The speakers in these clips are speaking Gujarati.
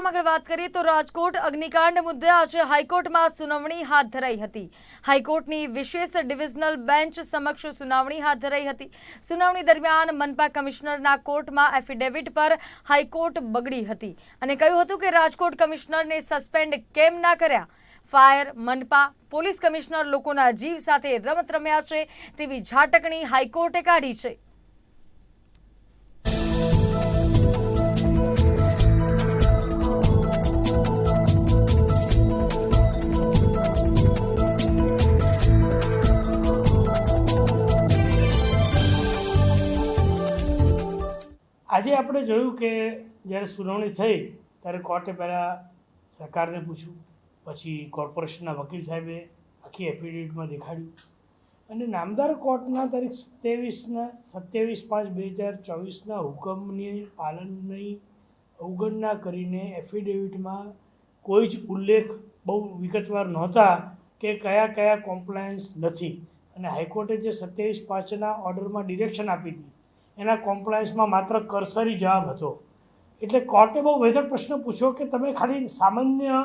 સમાચારમાં આગળ વાત કરીએ તો રાજકોટ અગ્નિકાંડ મુદ્દે આજે હાઈકોર્ટમાં સુનાવણી હાથ ધરાઈ હતી। હાઈકોર્ટની વિશેષ ડિવિઝનલ બેન્ચ સમક્ષ સુનાવણી હાથ ધરાઈ હતી। સુનાવણી દરમિયાન મનપા કમિશનરના કોર્ટમાં એફિડેવિટ પર હાઈકોર્ટ બગડી હતી અને કહ્યું હતું કે રાજકોટ કમિશનરને સસ્પેન્ડ કેમ ના કર્યા। ફાયર, મનપા, પોલીસ કમિશનર લોકોના જીવ સાથે રમત રમ્યા છે તેવી ઝાટકણી હાઈકોર્ટે કાઢી છે। આજે આપણે જોયું કે જ્યારે સુનાવણી થઈ ત્યારે કોર્ટે પહેલાં સરકારને પૂછ્યું, પછી કોર્પોરેશનના વકીલ સાહેબે આખી એફિડેવિટમાં દેખાડ્યું અને નામદાર કોર્ટના તારીખ 27/5/2024ના હુકમની પાલનની અવગણના કરીને એફિડેવિટમાં કોઈ જ ઉલ્લેખ બહુ વિગતવાર નહોતા કે કયા કયા કોમ્પ્લાયન્સ નથી અને હાઈકોર્ટે જે 27/5ના ઓર્ડરમાં ડિરેક્શન આપી હતી એના કોમ્પ્લાયન્સમાં માત્ર કરસરી જવાબ હતો। એટલે કોર્ટે બહુ વેધક પ્રશ્ન પૂછ્યો કે તમે ખાલી સામાન્ય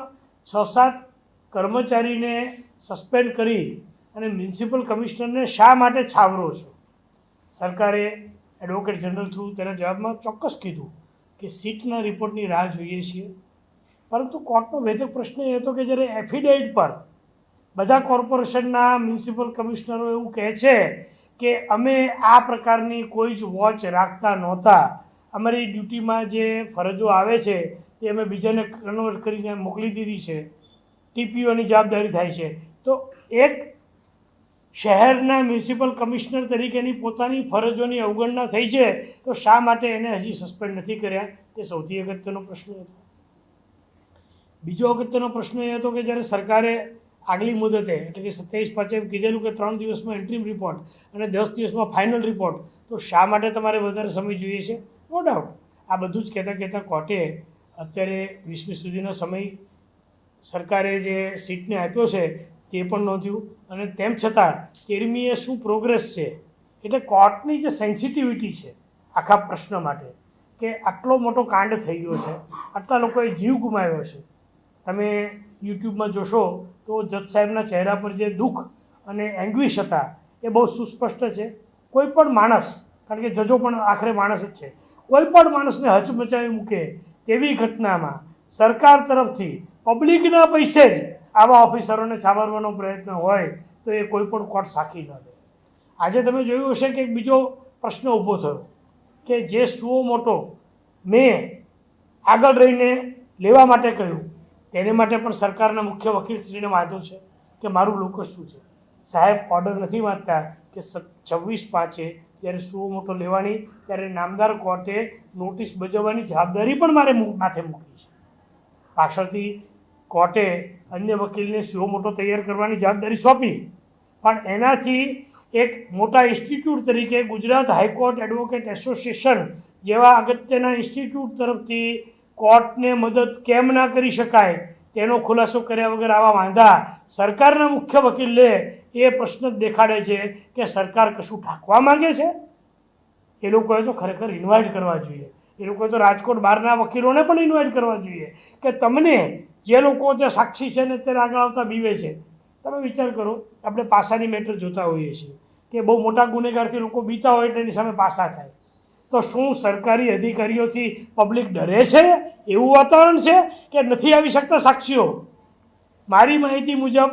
6-7 કર્મચારીને સસ્પેન્ડ કરી અને મ્યુનિસિપલ કમિશનરને શા માટે છાવરો છો। સરકારે એડવોકેટ જનરલ થ્રુ તેના જવાબમાં ચોક્કસ કીધું કે સીટના રિપોર્ટની રાહ જોઈએ છીએ, પરંતુ કોર્ટનો વેધક પ્રશ્ન એ હતો કે જ્યારે એફિડેવિટ પર બધા કોર્પોરેશનના મ્યુનિસિપલ કમિશનરો એવું કહે છે કે અમે આ પ્રકારની કોઈ જ વોચ રાખતા નહોતા, અમારી ડ્યુટીમાં જે ફરજો આવે છે એ અમે બીજાને કન્વર્ટ કરીને મોકલી દીધી છે, ટીપીઓની જવાબદારી થાય છે। તો એક શહેરના મ્યુનિસિપલ કમિશનર તરીકેની પોતાની ફરજોની અવગણના થઈ છે તો શા માટે એને હજી સસ્પેન્ડ નથી કર્યા, તે સૌથી અગત્યનો પ્રશ્ન હતો। બીજો અગત્યનો પ્રશ્ન એ હતો કે જ્યારે સરકારે આગલી મુદતે એટલે કે 27/5 કીધેલું કે 3 દિવસમાં એન્ટ્રીમ રિપોર્ટ અને 10 દિવસમાં ફાઇનલ રિપોર્ટ, તો શા માટે તમારે વધારે સમય જોઈએ છે? નો ડાઉટ આ બધું જ કહેતા કોર્ટે અત્યારે 20મી સુધીનો સમય સરકારે જે સીટને આપ્યો છે તે પણ નોંધ્યું અને તેમ છતાં 13મીએ શું પ્રોગ્રેસ છે, એટલે કોર્ટની જે સેન્સિટિવિટી છે આખા પ્રશ્ન માટે કે આટલો મોટો કાંડ થઈ ગયો છે, આટલા લોકોએ જીવ ગુમાવ્યો છે। તમે યુટ્યુબમાં જોશો તો જજ સાહેબના ચહેરા પર જે દુઃખ અને એંગ્વિશ હતા એ બહુ સુસ્પષ્ટ છે। કોઈ પણ માણસ, કારણ કે જજો પણ આખરે માણસ જ છે, કોઈ પણ માણસને હચમચાવી મૂકે તેવી ઘટનામાં સરકાર તરફથી પબ્લિકના પૈસે જ આવા ઓફિસરોને છાવરવાનો પ્રયત્ન હોય તો એ કોઈ પણ કોર્ટ સાખી ન લે। આજે તમે જોયું હશે કે એક બીજો પ્રશ્ન ઊભો થયો કે જે સુઓ મોટો મેં આગળ રહીને લેવા માટે કહ્યું તેને માટે પણ સરકારના મુખ્ય વકીલશ્રીને વાંધો છે કે મારું લોકો શું છે। સાહેબ ઓર્ડર નથી વાંચતા કે 26/5 જ્યારે સુઓ મોટો લેવાની ત્યારે નામદાર કોર્ટે નોટિસ બજાવવાની જવાબદારી પણ મારે માથે મૂકી છે। પાછળથી કોર્ટે અન્ય વકીલને સુઓ મોટો તૈયાર કરવાની જવાબદારી સોંપી, પણ એનાથી એક મોટા ઇન્સ્ટિટ્યૂટ તરીકે ગુજરાત હાઈકોર્ટ એડવોકેટ એસોસિએશન જેવા અગત્યના ઇન્સ્ટિટ્યૂટ તરફથી કોર્ટને મદદ કેમ ના કરી શકાય તેનો ખુલાસો કર્યા વગર આવા વાંધા સરકારના મુખ્ય વકીલ લે એ પ્રશ્ન જ દેખાડે છે કે સરકાર કશું ઢાંકવા માંગે છે। એ લોકોએ તો ખરેખર ઇન્વાઇટ કરવા જોઈએ, એ લોકોએ તો રાજકોટ બહારના વકીલોને પણ ઇન્વાઇટ કરવા જોઈએ કે તમને જે લોકો ત્યાં સાક્ષી છે ને અત્યારે આગળ આવતા બીવે છે, તમે વિચાર કરો આપણે પાસાની મેટર જોતા હોઈએ છીએ કે બહુ મોટા ગુનેગારથી લોકો બીતા હોય એટલે એની સામે પાસા થાય, તો શું સરકારી અધિકારીઓથી પબ્લિક ડરે છે? એવું વાતાવરણ છે કે નથી આવી શકતા સાક્ષીઓ? મારી માહિતી મુજબ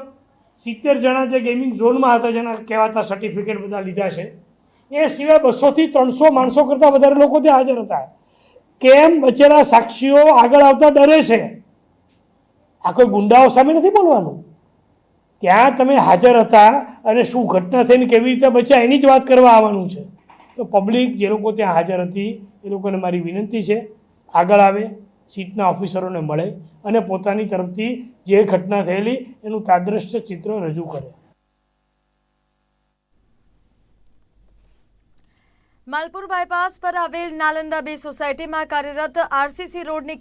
70 જણા જે ગેમિંગ ઝોનમાં હતા, જેના કહેવાતા સર્ટિફિકેટ બધા લીધા છે, એ સિવાય 200થી 300 માણસો કરતાં વધારે લોકો ત્યાં હાજર હતા। કેમ બચેલા સાક્ષીઓ આગળ આવતા ડરે છે? આ કોઈ ગુંડાઓ સામે નથી બોલવાનું, ત્યાં તમે હાજર હતા અને શું ઘટના થઈને કેવી રીતે બચ્યા એની જ વાત કરવા આવવાનું છે। તો પબ્લિક જે લોકો ત્યાં હાજર હતી એ લોકોને મારી વિનંતી છે આગળ આવે, સીટના ઓફિસરોને મળે અને પોતાની તરફથી જે ઘટના થયેલી એનું તાદ્રશ્ય ચિત્ર રજૂ કરે। માલપુર બાયપાસ પર આવેલ નાલંદા 2 સોસાયટીમાં કાર્યરત આરસીસી રોડની